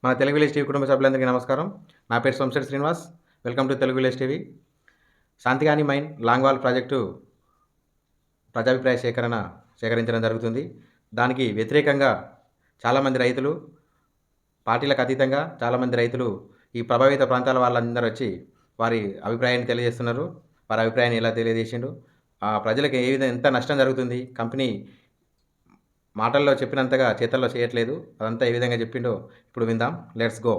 మన Telugu village TV కుటుంబ సభ్యులందరికీ నమస్కారం. నా పేరు Somashetti Srinivas. Welcome to Telugu village TV. Shantikhani mine longwall project ప్రజాభిప్రాయ సేకరించడం జరుగుతుంది. దానికి వ్యతిరేకంగా చాలామంది రైతులు, పార్టీలకు అతీతంగా చాలామంది రైతులు ఈ ప్రభావిత ప్రాంతాల వాళ్ళందరూ వచ్చి వారి అభిప్రాయాన్ని తెలియజేస్తున్నారు. వారి అభిప్రాయాన్ని ఎలా తెలియజేసిండు, ప్రజలకు ఏ విధంగా ఎంత నష్టం జరుగుతుంది, కంపెనీ మాటల్లో చెప్పినంతగా చేతల్లో చేయట్లేదు, అదంతా ఏ విధంగా చెప్పిండో ఇప్పుడు విందాం. Let's go.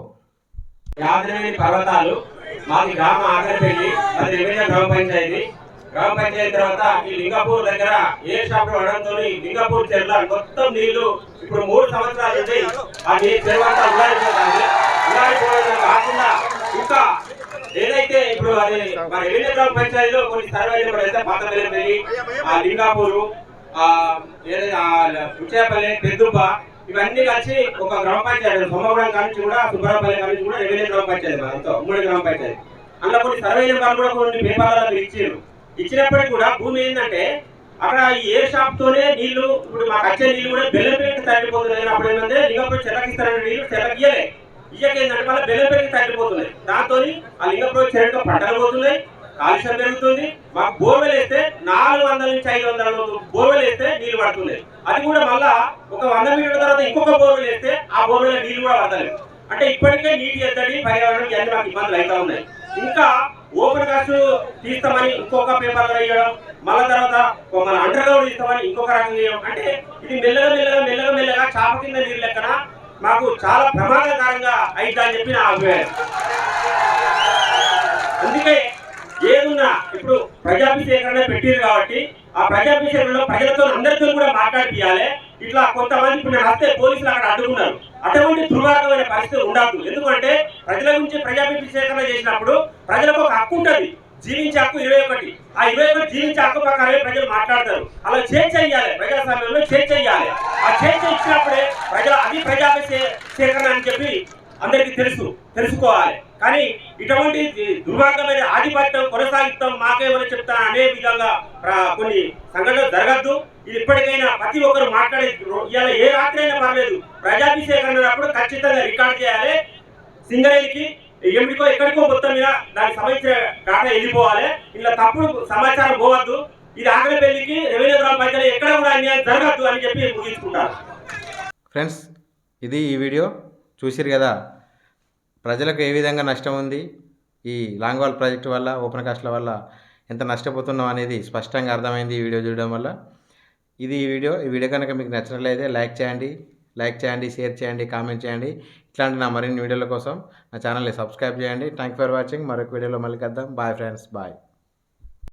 యాదగిరి పర్వతాలు మాది గ్రామ ఆఖరిపల్లి, అది రెవెన్యూ గ్రామ పంచాయతీ తర్వాత ఈ లింగపూర్ దగ్గర ఏ షాప్ పడడంతో లింగపూర్ చెరువుల మొత్తం నీళ్లు ఇప్పుడు 3 సంవత్సరాల నుండి ఆ చెరువు ఉల్లాడిపోవడం కాకుండా ఇంకా ఏదైతే ఇప్పుడు అది మన రెవెన్యూ గ్రామ పంచాయతీలో కొన్ని సర్వేలు అయితే పాతపల్లి, ఆ లింగాపూరు, ఉచ్చేపల్లి, పెద్దుబ్బ ఇవన్నీ కలిసి ఒక గ్రామ పంచాయతీ. సోమగూడెం నుంచి కూడా, సుబ్బారాపల్లి నుంచి కూడా రెవెన్యూ గ్రామ పంచాయతీ, అంతా 3 గ్రామ పంచాయతీ. అందులో కొన్ని సర్వే నెంబర్లు కూడా కొన్ని పేపర్లలో ఇచ్చినప్పటికీ కూడా భూమి ఏంటంటే అక్కడ ఈ ఏ షాప్ తోనే నీళ్లు, ఇప్పుడు మాకు వచ్చే నీళ్లు కూడా బెల్లంపల్లికి తగ్గిపోతున్నాయి. అప్పుడు ఏంటంటే లింగపూర్ చెల్లకిస్తారని నీళ్లు చెల్లకియలే, ఇయ్యకేందంటే మళ్ళీ బెల్లంపల్లికి తగ్గిపోతున్నాయి. దాంతో ఆ లింగపూర్ చెరువులో పంటలు పోతున్నాయి, కాలుష్యం పెరుగుతుంది. మాకు బోర్వెల్ వేస్తే 400 నుంచి 500 బోర్వెల్ వేస్తే నీళ్లు పడుతున్నాయి. అది కూడా మళ్ళా ఒక 100 మీటర్ల తర్వాత ఇంకొక బోర్వెల్ వేస్తే ఆ బోర్వెల్ నీళ్లు కూడా పడతలేదు. అంటే ఇప్పటికే నీటి ఎద్దడి, పర్యావరణం ఇవన్నీ మాకు ఇబ్బందులు అవుతా ఉన్నాయి. ఇంకా ఓపెన్ కాస్ట్ తీస్తామని ఇంకొక పేపర్ వేయడం, మళ్ళా తర్వాత మన అండర్ గ్రౌండ్ తీస్తామని ఇంకొక రకం చేయడం, అంటే ఇది మెల్లగా చాప కింద నీరు లెక్కన మాకు చాలా ప్రమాదకరంగా అయిద్దని చెప్పి నా అభిప్రాయం. అందుకే ఏదున్నా ఇప్పుడు ప్రజాభిషేకరణ పెట్టిరు కాబట్టి ఆ ప్రజాభిషేకరణలో ప్రజలతో అందరితో కూడా మాట్లాడిపియాలి. ఇట్లా కొంతమంది ఇప్పుడు నేను వస్తే పోలీసులు అక్కడ అడ్డుకున్నారు. అటువంటి దుర్మార్గమైన పరిస్థితి ఉండదు. ఎందుకంటే ప్రజల గురించి ప్రజాభిషేకరణ చేసినప్పుడు ప్రజలకు ఒక హక్కు ఉంటుంది, జీవించే హక్కు 21. ఆ 21 జీవించే హక్కు ప్రకారమే ప్రజలు మాట్లాడతారు. అలా చర్చ చేయాలి, ప్రజాస్వామ్యంలో చర్చ చేయాలి. ఆ చర్చ ఇచ్చినప్పుడే ప్రజలు అది ప్రజాభిషేకరణ అని చెప్పి అందరికీ తెలుసుకోవాలి. కానీ ఇటువంటి దుర్మార్గమైన ఆధిపత్యం కొనసాగిస్తాం, మాకేమైనా చెప్తాను అనే విధంగా కొన్ని సంఘటనలు జరగద్దు. ఇది ఇప్పటికైనా ప్రతి ఒక్కరు మాట్లాడే, ఇవాళ ఏ రాత్రి అయినా పర్లేదు, ప్రజాభిషేకరణప్పుడు ఖచ్చితంగా రికార్డ్ చేయాలి. సింగరేణికి ఎమిడికో ఎక్కడికో మొత్తం మీద దానికి సంబంధించిన డాటా వెళ్ళిపోవాలి. ఇలా తప్పుడు సమాచారం పోవద్దు. ఇది ఆఖరిపల్లికి రెవెన్యూ గ్రామ పంచాయతీ ఎక్కడ కూడా అన్యాయం జరగద్దు అని చెప్పి ముగించుకుంటారు. ఫ్రెండ్స్, ఇది ఈ వీడియో చూసిరు కదా, ప్రజలకు ఏ విధంగా నష్టం ఉంది, ఈ లాంగ్వాల్ ప్రాజెక్టు వల్ల, ఓపెన్ కాస్ట్ల వల్ల ఎంత నష్టపోతున్నాం అనేది స్పష్టంగా అర్థమైంది ఈ వీడియో చూడడం వల్ల. ఇది ఈ వీడియో కనుక మీకు నచ్చినట్లయితే లైక్ చేయండి, షేర్ చేయండి, కామెంట్ చేయండి. ఇట్లాంటి నా మరిన్ని వీడియోల కోసం నా ఛానల్ని సబ్స్క్రైబ్ చేయండి. Thank for watching. మరొక వీడియోలో మళ్ళీ కలుద్దాం. Bye friends, bye.